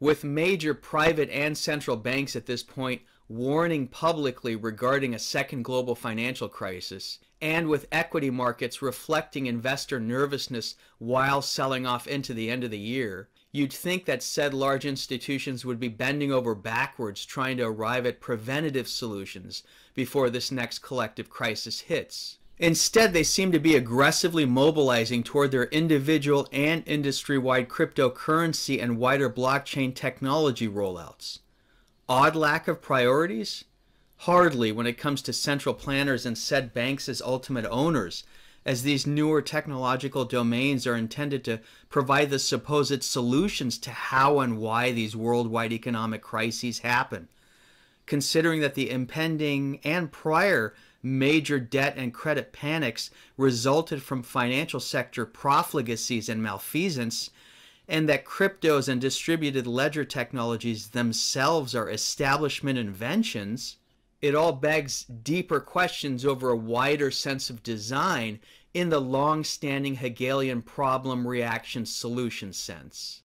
With major private and central banks at this point warning publicly regarding a second global financial crisis, and with equity markets reflecting investor nervousness while selling off into the end of the year, you'd think that said large institutions would be bending over backwards trying to arrive at preventative solutions before this next collective crisis hits. Instead, they seem to be aggressively mobilizing toward their individual and industry-wide cryptocurrency and wider blockchain technology rollouts. Odd lack of priorities? Hardly when it comes to central planners and said banks as ultimate owners, as these newer technological domains are intended to provide the supposed solutions to how and why these worldwide economic crises happen. Considering that the impending and prior major debt and credit panics resulted from financial sector profligacies and malfeasance, and that cryptos and distributed ledger technologies themselves are establishment inventions, it all begs deeper questions over a wider sense of design in the long-standing Hegelian problem-reaction-solution sense.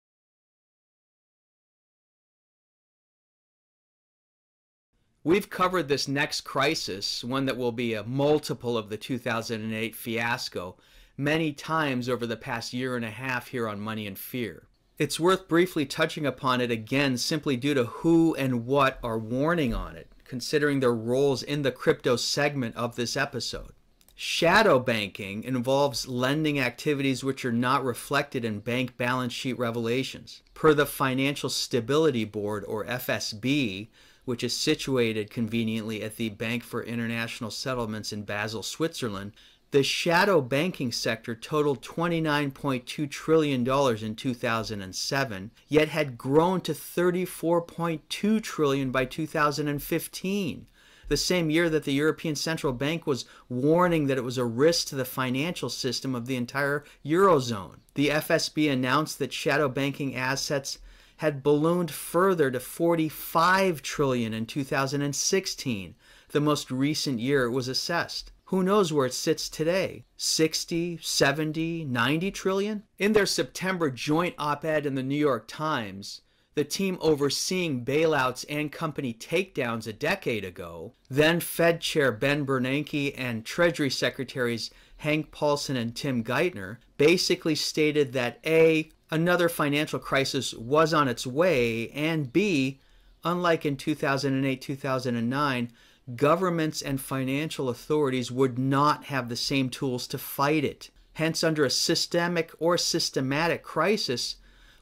We've covered this next crisis, one that will be a multiple of the 2008 fiasco, many times over the past year and a half here on Money and Fear. It's worth briefly touching upon it again simply due to who and what are warning on it, considering their roles in the crypto segment of this episode. Shadow banking involves lending activities which are not reflected in bank balance sheet revelations. Per the Financial Stability Board, or FSB, which is situated conveniently at the Bank for International Settlements in Basel, Switzerland, the shadow banking sector totaled $29.2 trillion in 2007, yet had grown to $34.2 trillion by 2015, the same year that the European Central Bank was warning that it was a risk to the financial system of the entire Eurozone. The FSB announced that shadow banking assets had ballooned further to $45 trillion in 2016, the most recent year it was assessed. Who knows where it sits today? 60, 70, 90 trillion? In their September joint op-ed in the New York Times, the team overseeing bailouts and company takedowns a decade ago, then Fed Chair Ben Bernanke and Treasury Secretaries Hank Paulson and Tim Geithner, basically stated that A, another financial crisis was on its way, and B, unlike in 2008-2009, governments and financial authorities would not have the same tools to fight it. Hence, under a systemic or systematic crisis,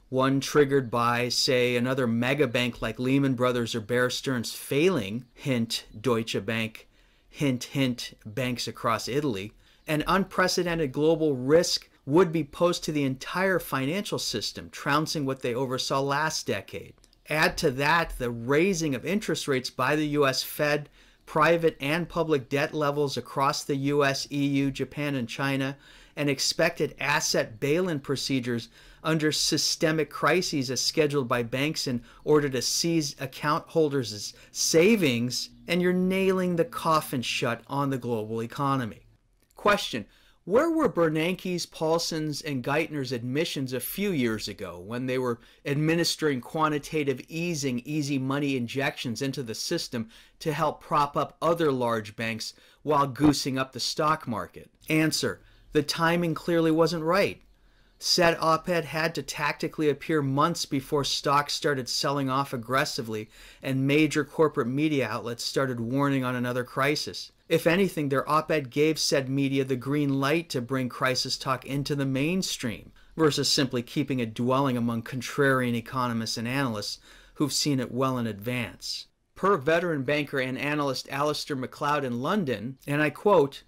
one triggered by, say, another mega bank like Lehman Brothers or Bear Stearns failing, hint Deutsche Bank, hint hint banks across Italy, an unprecedented global risk would be posed to the entire financial system, trouncing what they oversaw last decade. Add to that the raising of interest rates by the US Fed, private and public debt levels across the US, EU, Japan, and China, and expected asset bail-in procedures under systemic crises as scheduled by banks in order to seize account holders' savings, and you're nailing the coffin shut on the global economy. Question: where were Bernanke's, Paulson's, and Geithner's admissions a few years ago when they were administering quantitative easing, easy money injections into the system to help prop up other large banks while goosing up the stock market? Answer: the timing clearly wasn't right. Said op-ed had to tactically appear months before stocks started selling off aggressively and major corporate media outlets started warning on another crisis. If anything, their op-ed gave said media the green light to bring crisis talk into the mainstream, versus simply keeping it dwelling among contrarian economists and analysts who've seen it well in advance. Per veteran banker and analyst Alistair MacLeod in London, and I quote,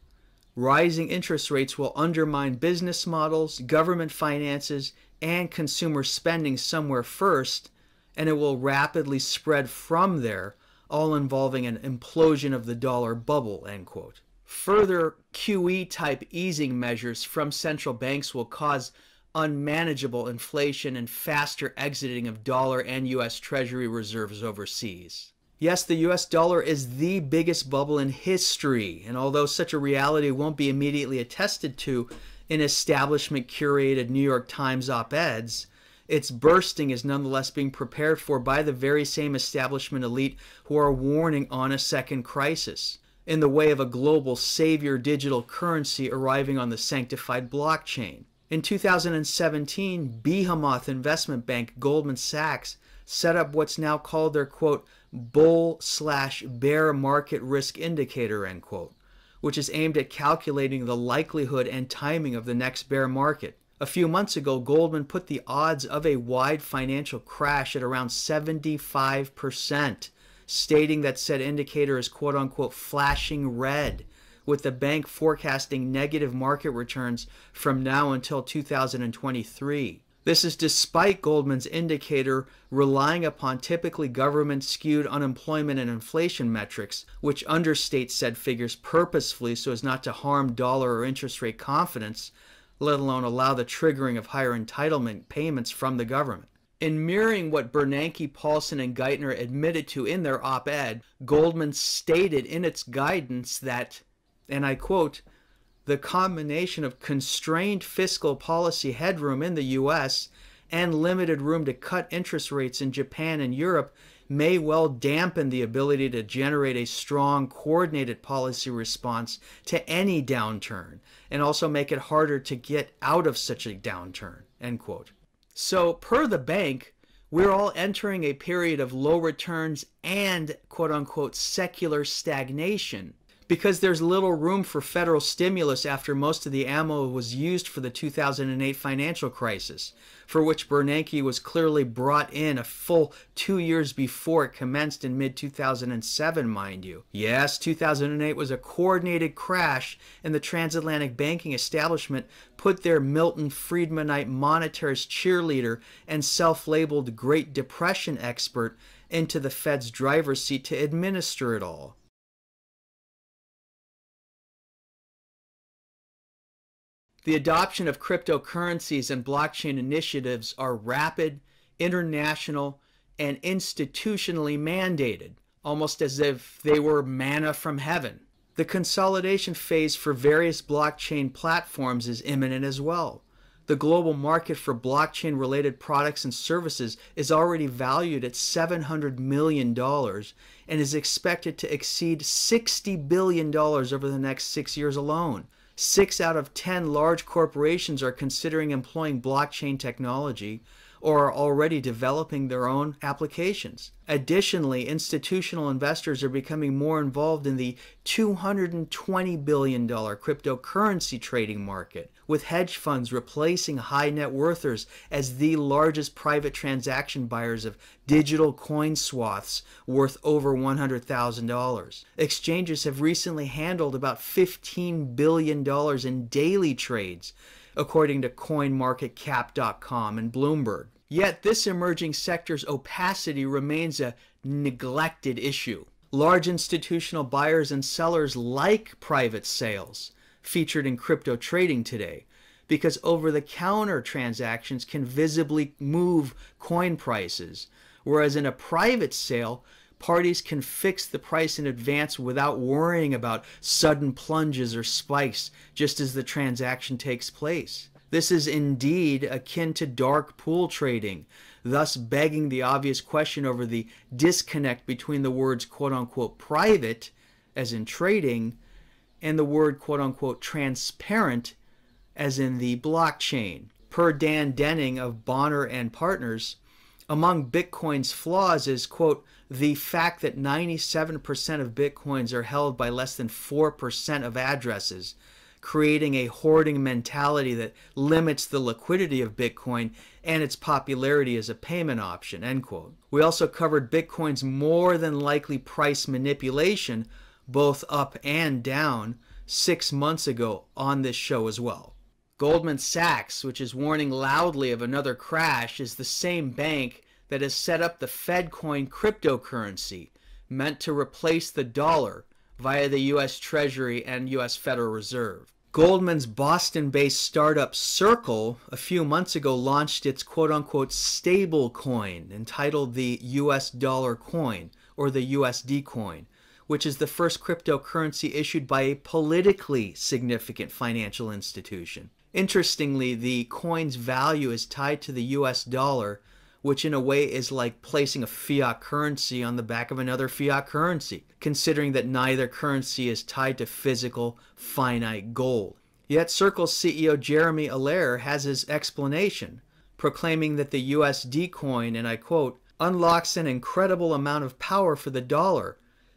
"Rising interest rates will undermine business models, government finances, and consumer spending somewhere first, and it will rapidly spread from there, all involving an implosion of the dollar bubble," end quote. Further QE-type easing measures from central banks will cause unmanageable inflation and faster exiting of dollar and U.S. Treasury reserves overseas. Yes, the US dollar is the biggest bubble in history, and although such a reality won't be immediately attested to in establishment-curated New York Times op-eds, Its bursting is nonetheless being prepared for by the very same establishment elite who are warning on a second crisis, in the way of a global savior digital currency arriving on the sanctified blockchain. In 2017, behemoth investment bank Goldman Sachs set up what's now called their, quote, bull/bear market risk indicator, end quote, which is aimed at calculating the likelihood and timing of the next bear market. A few months ago, Goldman put the odds of a wide financial crash at around 75%, stating that said indicator is quote-unquote flashing red, with the bank forecasting negative market returns from now until 2023. This is despite Goldman's indicator relying upon typically government-skewed unemployment and inflation metrics, which understate said figures purposefully so as not to harm dollar or interest rate confidence, let alone allow the triggering of higher entitlement payments from the government. In mirroring what Bernanke, Paulson, and Geithner admitted to in their op-ed, Goldman stated in its guidance that, and I quote, "The combination of constrained fiscal policy headroom in the U.S. and limited room to cut interest rates in Japan and Europe may well dampen the ability to generate a strong, coordinated policy response to any downturn, and also make it harder to get out of such a downturn," end quote. So, per the bank, we're all entering a period of low returns and quote-unquote secular stagnation, because there's little room for federal stimulus after most of the ammo was used for the 2008 financial crisis, for which Bernanke was clearly brought in a full 2 years before it commenced in mid-2007, mind you. Yes, 2008 was a coordinated crash, and the transatlantic banking establishment put their Milton Friedmanite monetarist cheerleader and self-labeled Great Depression expert into the Fed's driver's seat to administer it all. The adoption of cryptocurrencies and blockchain initiatives are rapid, international, and institutionally mandated, almost as if they were manna from heaven. The consolidation phase for various blockchain platforms is imminent as well. The global market for blockchain-related products and services is already valued at $700 million and is expected to exceed $60 billion over the next 6 years alone. 6 out of 10 large corporations are considering employing blockchain technology or are already developing their own applications. Additionally, institutional investors are becoming more involved in the $220 billion cryptocurrency trading market, with hedge funds replacing high net worthers as the largest private transaction buyers of digital coin swaths worth over $100,000. Exchanges have recently handled about $15 billion in daily trades, according to CoinMarketCap.com and Bloomberg. Yet this emerging sector's opacity remains a neglected issue. Large institutional buyers and sellers like private sales, featured in crypto trading today, because over-the-counter transactions can visibly move coin prices, whereas in a private sale, parties can fix the price in advance without worrying about sudden plunges or spikes just as the transaction takes place. This is indeed akin to dark pool trading, thus begging the obvious question over the disconnect between the words quote-unquote private, as in trading, and the word quote-unquote transparent, as in the blockchain. Per Dan Denning of Bonner and Partners, among Bitcoin's flaws is, quote, the fact that 97% of Bitcoins are held by less than 4% of addresses, creating a hoarding mentality that limits the liquidity of Bitcoin and its popularity as a payment option, end quote. We also covered Bitcoin's more than likely price manipulation, both up and down, 6 months ago on this show as well. Goldman Sachs, which is warning loudly of another crash, is the same bank that has set up the FedCoin cryptocurrency, meant to replace the dollar via the US Treasury and US Federal Reserve. Goldman's Boston-based startup Circle a few months ago launched its quote-unquote stable coin entitled the US dollar coin, or the USD coin, which is the first cryptocurrency issued by a politically significant financial institution. Interestingly, the coin's value is tied to the US dollar, which in a way is like placing a fiat currency on the back of another fiat currency, considering that neither currency is tied to physical, finite gold. Yet Circle's CEO Jeremy Allaire has his explanation, proclaiming that the USD coin, and I quote, unlocks an incredible amount of power for the dollar.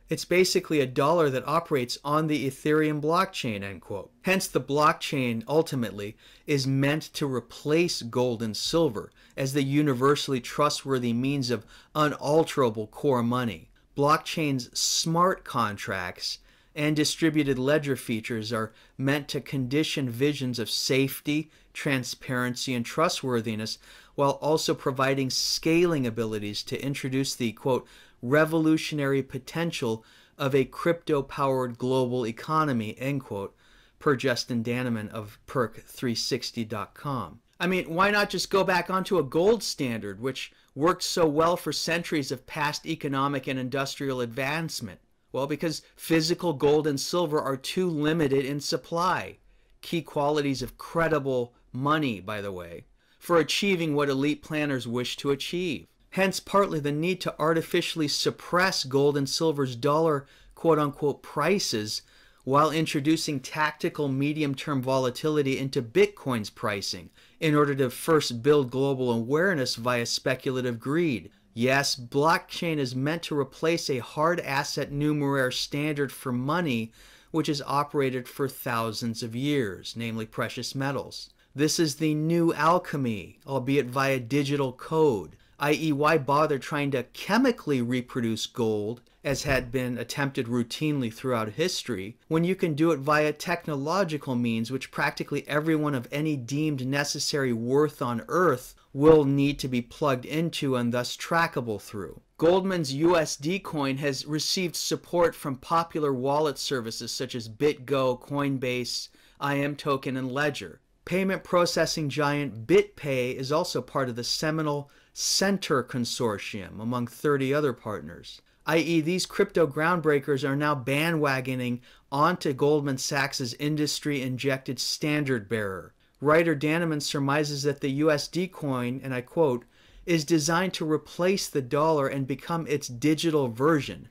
It's basically a dollar that operates on the Ethereum blockchain, end quote. Hence, the blockchain ultimately is meant to replace gold and silver as the universally trustworthy means of unalterable core money. Blockchain's smart contracts and distributed ledger features are meant to condition visions of safety, transparency, and trustworthiness, while also providing scaling abilities to introduce the, quote, revolutionary potential of a crypto-powered global economy, end quote, per Justin Daneman of Perk360.com. I mean, why not just go back onto a gold standard, which worked so well for centuries of past economic and industrial advancement? Well, because physical gold and silver are too limited in supply, key qualities of credible money, by the way, for achieving what elite planners wish to achieve. Hence, partly the need to artificially suppress gold and silver's dollar quote-unquote prices while introducing tactical medium-term volatility into Bitcoin's pricing in order to first build global awareness via speculative greed. Yes, blockchain is meant to replace a hard asset numeraire standard for money which has operated for thousands of years, namely precious metals. This is the new alchemy, albeit via digital code, i.e. why bother trying to chemically reproduce gold, as had been attempted routinely throughout history, when you can do it via technological means which practically everyone of any deemed necessary worth on Earth will need to be plugged into and thus trackable through. Goldman's USD coin has received support from popular wallet services such as BitGo, Coinbase, IMToken, and Ledger. Payment processing giant BitPay is also part of the seminal Center Consortium, among 30 other partners. I.e., these crypto groundbreakers are now bandwagoning onto Goldman Sachs' industry-injected standard bearer. Writer Daneman surmises that the USD coin, and I quote, is designed to replace the dollar and become its digital version.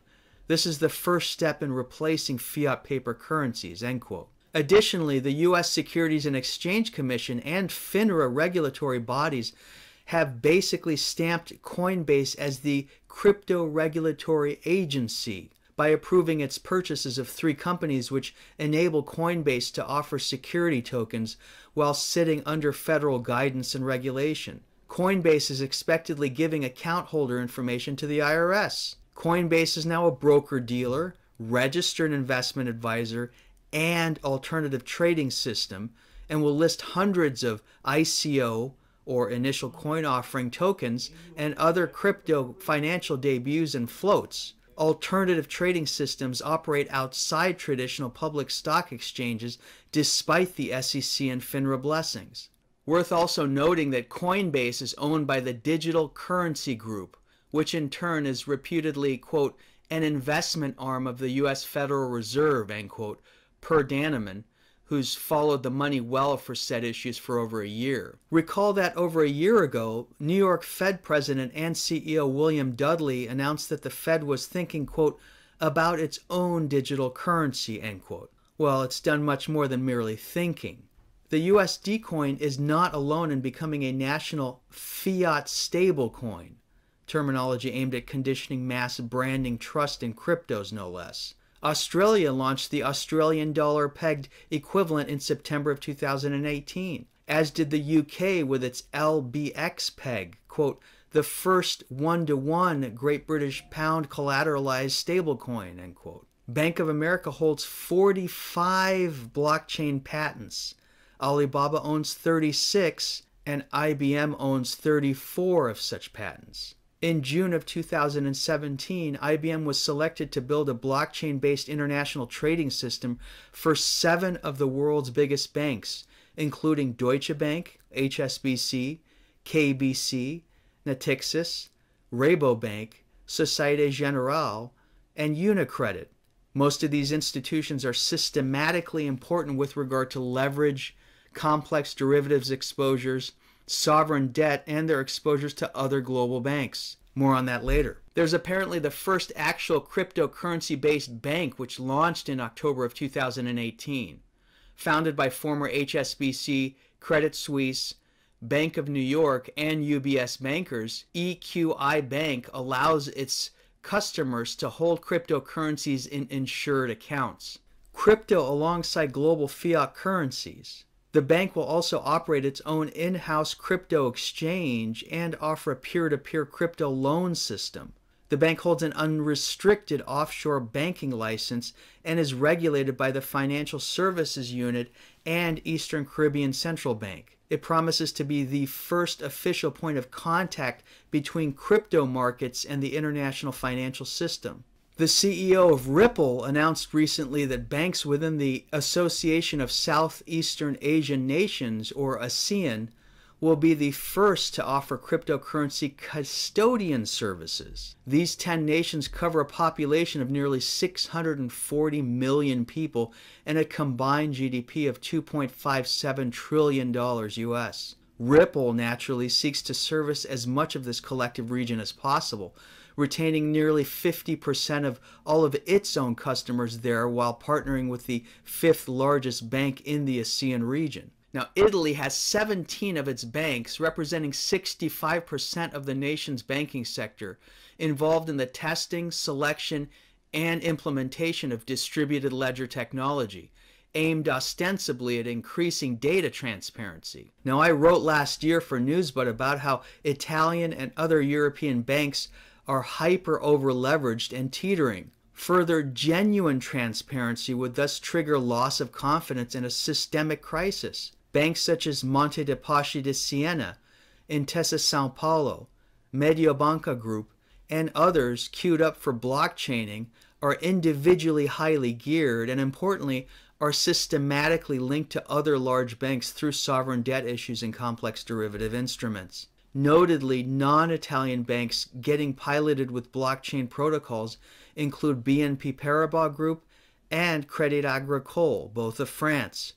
This is the first step in replacing fiat paper currencies, end quote. Additionally, the U.S. Securities and Exchange Commission and FINRA regulatory bodies have basically stamped Coinbase as the crypto regulatory agency by approving its purchases of 3 companies which enable Coinbase to offer security tokens while sitting under federal guidance and regulation. Coinbase is expectedly giving account holder information to the IRS. Coinbase is now a broker-dealer, registered investment advisor, and alternative trading system, and will list hundreds of ICO, or initial coin offering tokens, and other crypto financial debuts and floats. Alternative trading systems operate outside traditional public stock exchanges despite the SEC and FINRA blessings. Worth also noting that Coinbase is owned by the Digital Currency Group, which in turn is reputedly, quote, an investment arm of the US Federal Reserve, end quote, per Daneman, who's followed the money well for said issues for over a year. Recall that over a year ago, New York Fed President and CEO William Dudley announced that the Fed was thinking, quote, about its own digital currency, end quote. Well, it's done much more than merely thinking. The USD coin is not alone in becoming a national fiat stablecoin, terminology aimed at conditioning mass branding trust in cryptos, no less. Australia launched the Australian dollar pegged equivalent in September of 2018, as did the UK with its LBX peg, quote, the first one-to-one Great British Pound collateralized stablecoin, end quote. Bank of America holds 45 blockchain patents. Alibaba owns 36, and IBM owns 34 of such patents. In June of 2017, IBM was selected to build a blockchain-based international trading system for 7 of the world's biggest banks, including Deutsche Bank, HSBC, KBC, Natixis, Rabobank, Societe Generale, and Unicredit. Most of these institutions are systematically important with regard to leverage, complex derivatives exposures, sovereign debt, and their exposures to other global banks. More on that later. There's apparently the first actual cryptocurrency-based bank which launched in October of 2018. Founded by former HSBC, Credit Suisse, Bank of New York, and UBS bankers, EQI Bank allows its customers to hold cryptocurrencies in insured accounts. Crypto alongside global fiat currencies. The bank will also operate its own in-house crypto exchange and offer a peer-to-peer crypto loan system. The bank holds an unrestricted offshore banking license and is regulated by the Financial Services Unit and Eastern Caribbean Central Bank. It promises to be the first official point of contact between crypto markets and the international financial system. The CEO of Ripple announced recently that banks within the Association of Southeastern Asian Nations, or ASEAN, will be the first to offer cryptocurrency custodian services. These 10 nations cover a population of nearly 640 million people and a combined GDP of $2.57 trillion US. Ripple naturally seeks to service as much of this collective region as possible, retaining nearly 50% of all of its own customers there while partnering with the 5th largest bank in the ASEAN region. Now, Italy has 17 of its banks, representing 65% of the nation's banking sector, involved in the testing, selection, and implementation of distributed ledger technology, aimed ostensibly at increasing data transparency. Now, I wrote last year for Newsbud about how Italian and other European banks are hyper over-leveraged and teetering. Further genuine transparency would thus trigger loss of confidence in a systemic crisis. Banks such as Monte dei Paschi di Siena, Intesa São Paulo, Mediobanca Group, and others queued up for blockchaining are individually highly geared and, importantly, are systematically linked to other large banks through sovereign debt issues and complex derivative instruments. Notedly, non-Italian banks getting piloted with blockchain protocols include BNP Paribas Group and Crédit Agricole, both of France.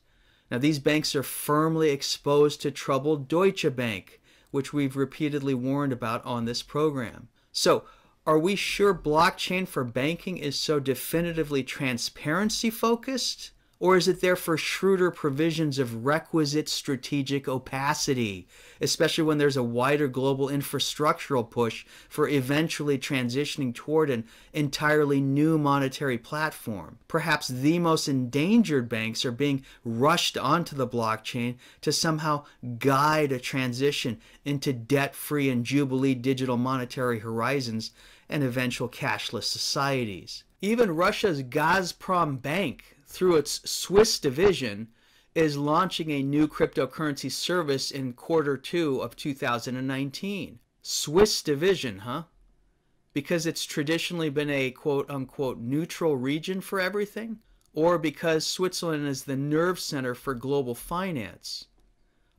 Now, these banks are firmly exposed to troubled Deutsche Bank, which we've repeatedly warned about on this program. So, are we sure blockchain for banking is so definitively transparency-focused? Or is it there for shrewder provisions of requisite strategic opacity, especially when there's a wider global infrastructural push for eventually transitioning toward an entirely new monetary platform? Perhaps the most endangered banks are being rushed onto the blockchain to somehow guide a transition into debt-free and jubilee digital monetary horizons and eventual cashless societies. Even Russia's Gazprom Bank, through its Swiss division, is launching a new cryptocurrency service in Q2 of 2019. Swiss division, huh? Because it's traditionally been a quote-unquote neutral region for everything? Or because Switzerland is the nerve center for global finance?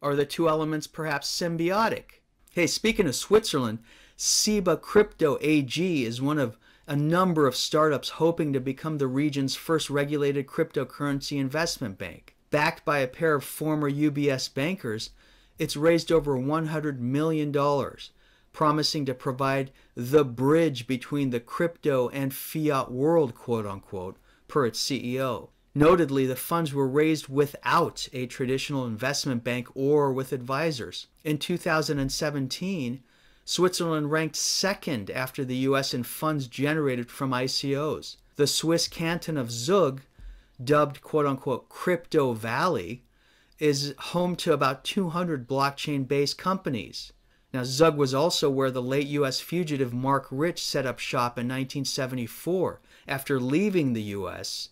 Are the two elements perhaps symbiotic? Hey, speaking of Switzerland, SIBA Crypto AG is one of a number of startups hoping to become the region's first regulated cryptocurrency investment bank. Backed by a pair of former UBS bankers, it's raised over $100 million, promising to provide the bridge between the crypto and fiat world, quote-unquote, per its CEO. Notedly, the funds were raised without a traditional investment bank or with advisors. In 2017, Switzerland ranked second after the US in funds generated from ICOs. The Swiss canton of Zug, dubbed quote-unquote Crypto Valley, is home to about 200 blockchain-based companies. Now, Zug was also where the late US fugitive Mark Rich set up shop in 1974 after leaving the US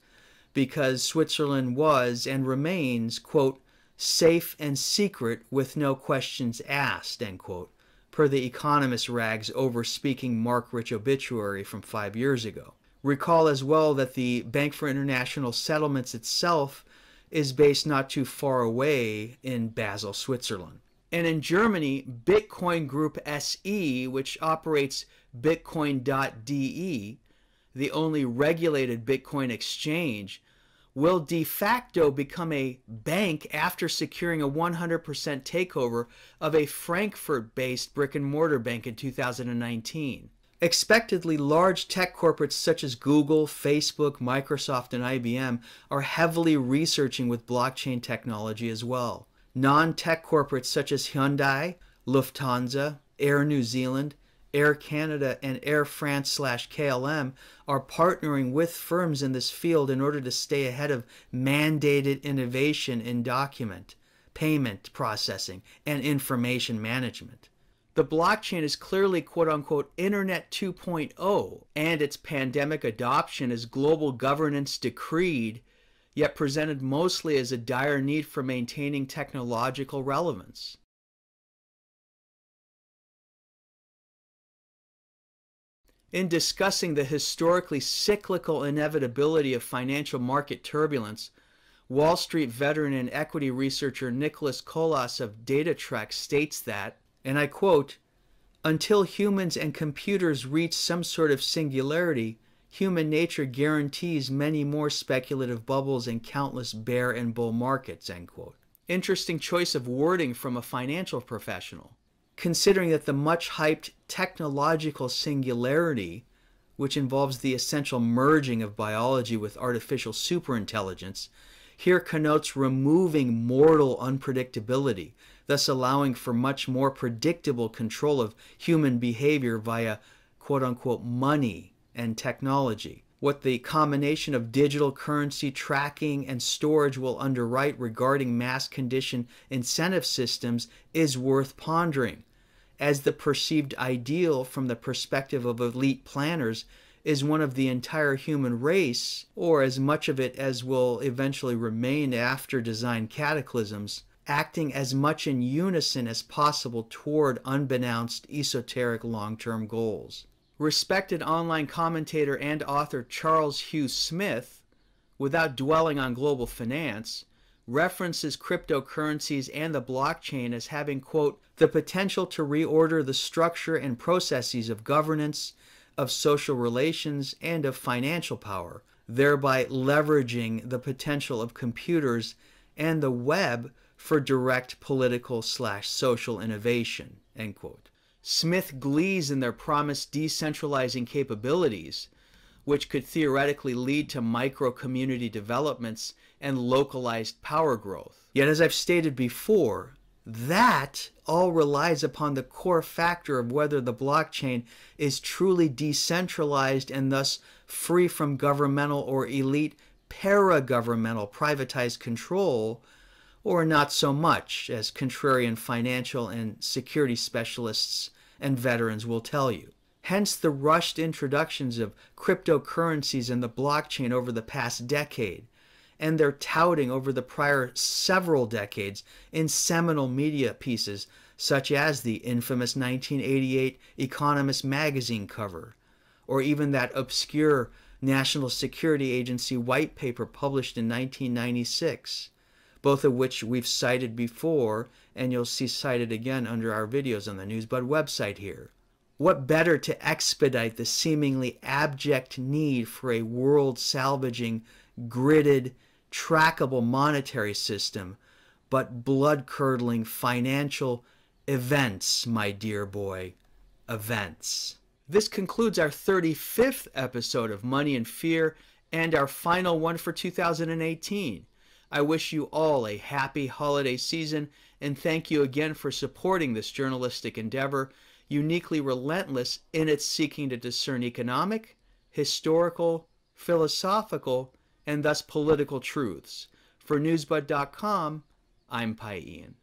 because Switzerland was and remains, quote, safe and secret with no questions asked, end quote, per the Economist rag's over-speaking Mark Rich obituary from 5 years ago. Recall as well that the Bank for International Settlements itself is based not too far away in Basel, Switzerland. And in Germany, Bitcoin Group SE, which operates Bitcoin.de, the only regulated Bitcoin exchange, will de facto become a bank after securing a 100% takeover of a Frankfurt-based brick-and-mortar bank in 2019. Expectedly, large tech corporates such as Google, Facebook, Microsoft, and IBM are heavily researching with blockchain technology as well. Non-tech corporates such as Hyundai, Lufthansa, Air New Zealand, Air Canada, and Air France/KLM are partnering with firms in this field in order to stay ahead of mandated innovation in document, payment processing, and information management. The blockchain is clearly quote-unquote Internet 2.0, and its pandemic adoption as global governance decreed, yet presented mostly as a dire need for maintaining technological relevance. In discussing the historically cyclical inevitability of financial market turbulence, Wall Street veteran and equity researcher Nicholas Colas of DataTrek states that, and I quote, "Until humans and computers reach some sort of singularity, human nature guarantees many more speculative bubbles and countless bear and bull markets," end quote. Interesting choice of wording from a financial professional, considering that the much-hyped technological singularity, which involves the essential merging of biology with artificial superintelligence, here connotes removing mortal unpredictability, thus allowing for much more predictable control of human behavior via quote-unquote money and technology. What the combination of digital currency tracking and storage will underwrite regarding mass condition incentive systems is worth pondering, as the perceived ideal from the perspective of elite planners is one of the entire human race, or as much of it as will eventually remain after design cataclysms, acting as much in unison as possible toward unbeknownst esoteric long-term goals. Respected online commentator and author Charles Hugh Smith, without dwelling on global finance, references cryptocurrencies and the blockchain as having, quote, the potential to reorder the structure and processes of governance, of social relations, and of financial power, thereby leveraging the potential of computers and the web for direct political/social innovation, end quote. Smith glees in their promised decentralizing capabilities, which could theoretically lead to micro-community developments and localized power growth. Yet, as I've stated before, that all relies upon the core factor of whether the blockchain is truly decentralized and thus free from governmental or elite para-governmental privatized control, or not so much, as contrarian financial and security specialists and veterans will tell you. Hence the rushed introductions of cryptocurrencies and the blockchain over the past decade, and their touting over the prior several decades in seminal media pieces such as the infamous 1988 Economist magazine cover, or even that obscure National Security Agency white paper published in 1996, both of which we've cited before, and you'll see cited again under our videos on the Newsbud website here. What better to expedite the seemingly abject need for a world-salvaging, gridded, trackable monetary system, but blood-curdling financial events, my dear boy, events. This concludes our 35th episode of Money and Fear, and our final one for 2018. I wish you all a happy holiday season, and thank you again for supporting this journalistic endeavor, uniquely relentless in its seeking to discern economic, historical, philosophical, and thus political truths. For Newsbud.com, I'm Pi Ian.